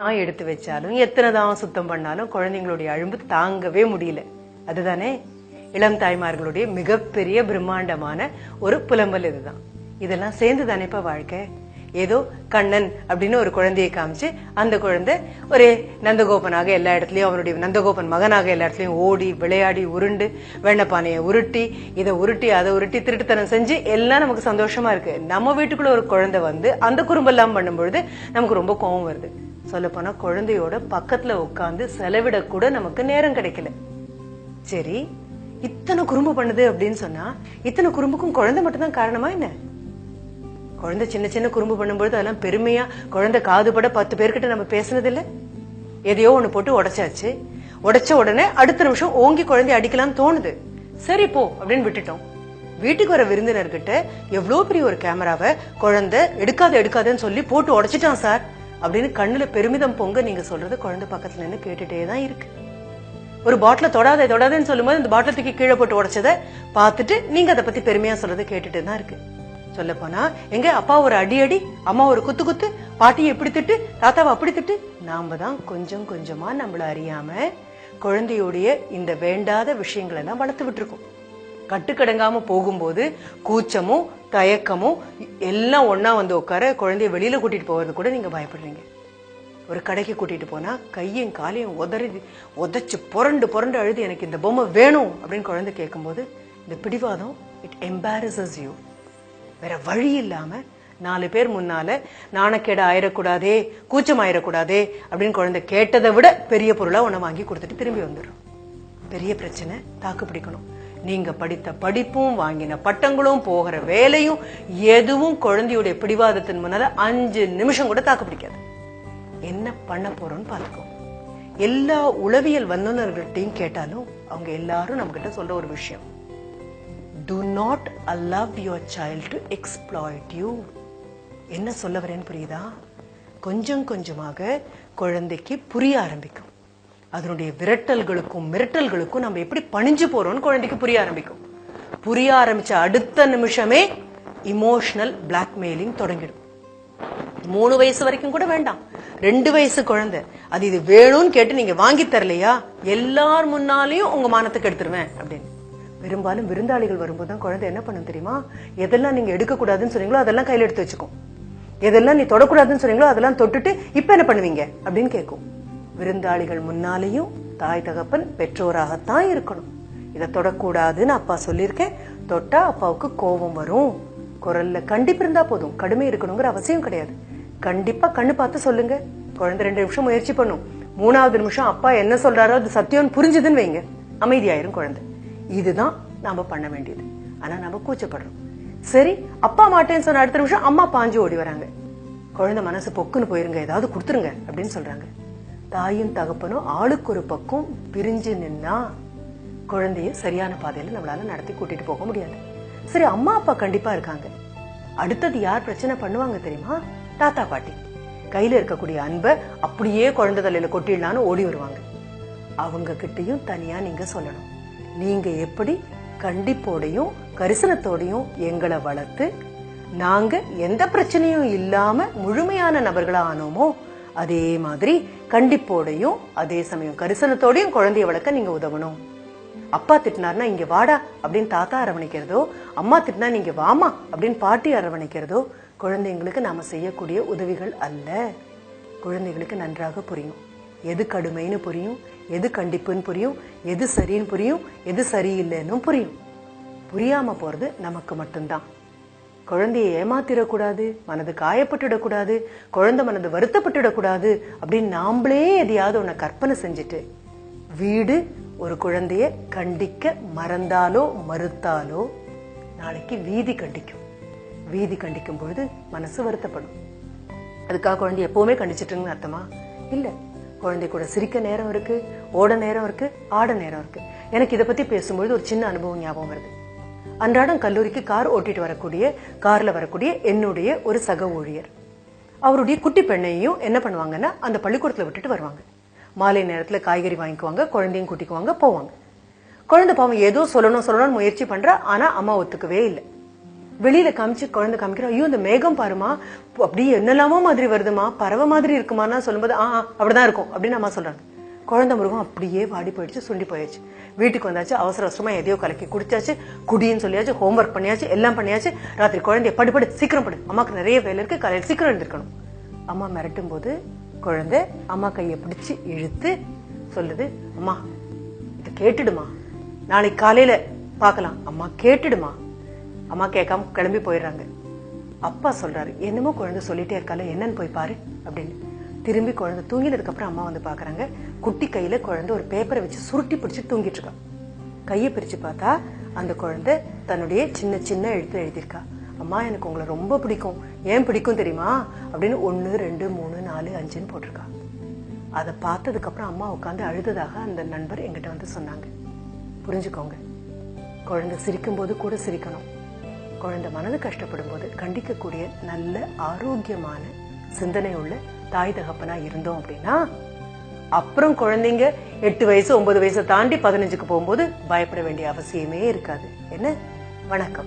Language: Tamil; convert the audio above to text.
நான் எடுத்து வச்சாலும் எத்தனை தான் சுத்தம் பண்ணாலும் குழந்தைங்களுடைய அழும்பு தாங்கவே முடியல. அதுதானே இளம் தாய்மார்களுடைய மிகப்பெரிய பிரம்மாண்டமான ஒரு புலம்பல். இதுதான். இதெல்லாம் சேர்ந்து தானேப்பா வாழ்க்கை. ஏதோ கண்ணன் அப்படின்னு ஒரு குழந்தையை காமிச்சு அந்த குழந்தை ஒரே நந்தகோபனாக எல்லா இடத்துலயும், அவனுடைய நந்தகோபன் மகனாக எல்லா இடத்துலயும் ஓடி விளையாடி உருண்டு வெண்ணப்பானையை உருட்டி இதை உருட்டி அதை உருட்டி திருட்டுத்தனம் செஞ்சு எல்லாம் நமக்கு சந்தோஷமா இருக்கு. நம்ம வீட்டுக்குள்ள ஒரு குழந்தை வந்து அந்த குறும்பெல்லாம் பண்ணும்பொழுது நமக்கு ரொம்ப கோபம் வருது. சொல்ல போனா குழந்தையோட பக்கத்துல உட்காந்து செலவிட கூட நமக்கு நேரம் கிடைக்கல. சரி, இத்தனை குறும்பு பண்ணுது அப்படின்னு சொன்னா இத்தனை குறும்புக்கும் குழந்தை மட்டும்தான் காரணமா என்ன? குழந்தை சின்ன சின்ன குறும்பு பண்ணும்போது அதெல்லாம் பெருமையா குழந்தை காதுபட 10 பேர்கிட்ட நம்ம பேசுனது இல்ல. எதையோ ஒண்ணு போட்டு உடைச்சாச்சு. உடைச்ச உடனே அடுத்த நிமிஷம் ஓங்கி குழந்தைய அடிக்கலாம்னு தோணுது. சரி போ அப்படின்னு விட்டுட்டோம். வீட்டுக்கு வர விருந்தினர்கிட்ட எவ்வளவு பெரிய ஒரு கேமராவை குழந்தை எடுக்காதுன்னு சொல்லி போட்டு உடைச்சிட்டான் சார் அப்படின்னு கண்ணுல பெருமிதம் பொங்க நீங்க சொல்றது குழந்தை பக்கத்துல நின்று கேட்டுட்டேதான் இருக்கு. ஒரு பாட்டில தொடாதேன்னு சொல்லும்போது இந்த பாட்டில தூக்கி கீழே போட்டு உடைச்சதை பார்த்துட்டு நீங்க அதை பத்தி பெருமையா சொல்றது கேட்டுட்டே தான் இருக்கு. சொல்ல போனா எங்க அப்பா ஒரு அடி, அம்மா ஒரு குத்து, பாட்டியை இப்படி திட்டு, தாத்தாவை அப்படி திட்டு. நாம தான் கொஞ்சம் கொஞ்சமா நம்மள அறியாம குழந்தையோடைய இந்த வேண்டாத விஷயங்கள் எல்லாம் வளர்த்து விட்டுருக்கோம். கட்டுக்கடங்காம போகும்போது கூச்சமும் தயக்கமும் எல்லாம் ஒன்னா வந்து உட்கார குழந்தைய வெளியில கூட்டிட்டு போறது கூட நீங்க பயப்படுறீங்க. ஒரு கடைக்கு கூட்டிட்டு போனா கையும் காலையும் உதைச்சு புரண்டு அழுது எனக்கு இந்த பொம்மை வேணும் அப்படின்னு குழந்தை கேட்கும் போது இந்த பிடிவாதம் இட் எம்பாரசஸ் யூ. வேற வழி இல்லாம 4 பேர் முன்னால நாணக்கேட ஆயிடக்கூடாதே, கூச்சம் ஆயிடக்கூடாதே அப்படின்னு குழந்தை கேட்டதை விட பெரிய பொருளா உன்னை வாங்கி கொடுத்துட்டு திரும்பி வந்துடும். பெரிய பிரச்சனை. தாக்கு பிடிக்கணும். நீங்க படித்த படிப்பும் வாங்கின பட்டங்களும் போகிற வேலையும் எதுவும் குழந்தையுடைய பிடிவாதத்தின் முன்னால 5 நிமிஷம் கூட தாக்கு பிடிக்காது. என்ன பண்ண போறோம்னு பாத்துக்கோ. எல்லா உளவியல் வல்லுநர்கள்ட்டையும் கேட்டாலும் அவங்க எல்லாரும் நம்ம கிட்ட சொல்ற ஒரு விஷயம், do not allow your child to exploit you. என்ன சொல்ல வரேன்னு புரியுதா? கொஞ்சம் கொஞ்சமாக குழந்தைக்கு புரிய ஆரம்பிக்கும். அதனுடைய விரட்டல்களுக்கும் மிரட்டல்களுக்கும் நம்ம எப்படி பணிஞ்சு போறோம்னு குழந்தைக்கு புரிய ஆரம்பிக்கும். புரிய ஆரம்பிச்ச அடுத்த நிமிஷமே இமோஷனல் பிளாக்மெயிலிங் தொடங்கிடும். 3 வயசு வரைக்கும் கூட வேண்டாம், 2 வயசு குழந்தை அது இது வேணும்னு கேட்டு நீங்க வாங்கி தரலையா எல்லார் முன்னாலையும் உங்க மானத்துக்கு எடுத்துருவேன் அப்படின்னு. பெரும்பாலும் விருந்தாளிகள் வரும்போதுதான் குழந்தை என்ன பண்ணும் தெரியுமா? எதெல்லாம் நீங்க எடுக்க கூடாதுன்னு சொன்னீங்களோ அதெல்லாம் கையில எடுத்து வச்சுக்கும். எதெல்லாம் நீ தொடக்கூடாதுன்னு சொன்னீங்களோ அதெல்லாம் தொட்டுட்டு இப்ப என்ன பண்ணுவீங்க அப்படின்னு கேட்கும். விருந்தாளிகள் முன்னாலேயும் தாய் தகப்பன் பெற்றோராகத்தான் இருக்கணும். இதை தொடக்கூடாதுன்னு அப்பா சொல்லியிருக்கேன், தொட்டா அப்பாவுக்கு கோபம் வரும். குரல்ல கண்டிப்பு இருந்தா போதும், கடுமை இருக்கணுங்கிற அவசியம் கிடையாது. கண்டிப்பா கண்ணு பார்த்து சொல்லுங்க. குழந்தை 2 நிமிஷம் முயற்சி பண்ணும். 3வது நிமிஷம் அப்பா என்ன சொல்றாரோ அது சத்தியம்னு புரிஞ்சுதுன்னு வைங்க, அமைதியாயிரும் குழந்தை. இதுதான் நாம பண்ண வேண்டியது. ஆனா நம்ம கூச்சப்படுறோம். சரி, அப்பா மாட்டேன்னு சொன்ன அடுத்த நிமிஷம் அம்மா பாஞ்சு ஓடி வராங்க. குழந்தை மனசு பொக்குன்னு போயிருங்க, ஏதாவது கொடுத்துருங்க அப்படின்னு சொல்றாங்க. தாயும் தகப்பனும் ஆளுக்கு ஒரு பக்கம் பிரிஞ்சு நின்னா குழந்தைய சரியான பாதையில நம்மளால நடத்தி கூட்டிட்டு போக முடியாது. சரி, அம்மா அப்பா கண்டிப்பா இருக்காங்க. அடுத்தது யார் பிரச்சனை பண்ணுவாங்க தெரியுமா? தாத்தா பாட்டி. கையில இருக்கக்கூடிய அன்பை அப்படியே குழந்தை தலையில கொட்டிடலான்னு ஓடி வருவாங்க. அவங்க கிட்டையும் தனியா நீங்க சொல்லணும், நீங்க எப்படி கண்டிப்போடையும் கரிசனத்தோடையும் எங்களை வளர்த்து நாங்க எந்த பிரச்சனையும் இல்லாம முழுமையான நபர்களா ஆனோமோ அதே மாதிரி கண்டிப்போடையும் அதே சமயம் கரிசனத்தோடையும் குழந்தைய வளர்க்க நீங்க உதவணும். அப்பா திட்டினார்னா இங்க வாடா அப்படின்னு தாத்தா அரவணைக்கிறதோ, அம்மா திட்டினா நீங்க வாமா அப்படின்னு பாட்டி அரவணைக்கிறதோ குழந்தைங்களுக்கு நாம செய்யக்கூடிய உதவிகள் அல்ல. குழந்தைகளுக்கு நன்றாக புரியும். எது கடுமைன்னு புரியும், எது கண்டிப்புன்னு புரியும், எது சரின்னு புரியும், எது சரியில்லைன்னு புரியும். புரியாம போறது நமக்கு மட்டும்தான். குழந்தைய ஏமாத்திடக்கூடாது, மனது காயப்பட்டுடக்கூடாது, குழந்தை மனது வருத்தப்பட்டுடக்கூடாது அப்படின்னு நாமளே எதையாவது ஒன்ன கற்பனை செஞ்சுட்டு வீடு ஒரு குழந்தைய கண்டிக்க மறந்தாலோ மறுத்தாலோ நாளைக்கு வீதி கண்டிக்கும். வீதி கண்டிக்கும் பொழுது மனசு வருத்தப்படும். அதுக்காக குழந்தை எப்பவுமே கண்டிச்சிட்டுங்கன்னு அர்த்தமா? இல்ல. குழந்தை கூட சிரிக்க நேரம் இருக்கு, ஓட நேரம் இருக்கு, ஆட நேரம் இருக்கு. எனக்கு இதை பத்தி பேசும்போது ஒரு சின்ன அனுபவம் ஞாபகம் வருது. அன்றாடம் கல்லூரிக்கு கார் ஓட்டிட்டு கார்ல வரக்கூடிய என்னுடைய ஒரு சக ஊழியர், அவருடைய குட்டி பெண்ணையும் என்ன பண்ணுவாங்கன்னா அந்த பள்ளிக்கூடத்துல விட்டுட்டு வருவாங்க. மாலை நேரத்துல காய்கறி வாங்கிக்குவாங்க, குழந்தையும் கூட்டிக்குவாங்க, போவாங்க. குழந்தை பாவம் ஏதோ சொல்லணும்னு முயற்சி பண்றா, ஆனா அம்மா ஒத்துக்கவே இல்லை. வெளியில காமிச்சு குழந்தை காமிக்கிறோம், ஐயோ இந்த மேகம் பாருமா அப்படியே என்னெல்லாமோ மாதிரி வருதுமா, பறவை மாதிரி இருக்குமான்னா சொல்லும்போது அப்படிதான் இருக்கும் அப்படின்னு அம்மா சொல்றாங்க. குழந்தை முருகம் அப்படியே வாடி போயிடுச்சு, சுண்டி போயிடுச்சு. வீட்டுக்கு வந்தாச்சு, அவசர அவசரமா எதையோ கலக்கி குடிச்சாச்சு, குடின்னு சொல்லியாச்சு, ஹோம்ஒர்க் பண்ணியாச்சு, எல்லாம் பண்ணியாச்சு. ராத்திரி குழந்தைய படு சீக்கிரம் படு, அம்மாக்கு நிறைய வேலை இருக்கு, காலையில் சீக்கிரம் எழுந்திருக்கணும். அம்மா மிரட்டும் போது குழந்தை அம்மா கையை பிடிச்சு இழுத்து சொல்லுது, அம்மா இதை கேட்டுடுமா, நாளைக்கு காலையில பாக்கலாம், அம்மா கேட்டுடுமா. அம்மா கேட்காம கிளம்பி போயிடுறாங்க. அப்பா சொல்றாரு, என்னமோ குழந்தை சொல்லிட்டே இருக்கால, என்னன்னு போய் பாரு அப்படின்னு. திரும்பி குழந்தை தூங்கினதுக்கு அப்புறம் அம்மா வந்து பாக்குறாங்க. குட்டி கையில குழந்தை ஒரு பேப்பரை வச்சு சுருட்டி பிடிச்சு தூங்கிட்டு இருக்கா. கையை பிரிச்சு பார்த்தா அந்த குழந்தை தன்னுடைய சின்ன சின்ன எழுத்து எழுதியிருக்கா. அம்மா எனக்கு உங்களை ரொம்ப பிடிக்கும், ஏன் பிடிக்கும் தெரியுமா அப்படின்னு 1 2 3 4 5ன்னு போட்டிருக்கா. அதை பார்த்ததுக்கு அப்புறம் அம்மா உட்காந்து அழுததாக அந்த நண்பர் எங்கிட்ட வந்து சொன்னாங்க. புரிஞ்சுக்கோங்க, குழந்தை சிரிக்கும் போது கூட சிரிக்கணும். குழந்தை மனது கஷ்டப்படும் போது கண்டிக்கக்கூடிய நல்ல ஆரோக்கியமான சிந்தனை உள்ள தாய் தகப்பனா இருந்தோம் அப்படின்னா அப்புறம் குழந்தைங்க 8 வயசு 9 வயசை தாண்டி 15க்கு போகும்போது பயப்பட வேண்டிய அவசியமே இருக்காது. என்ன? வணக்கம்.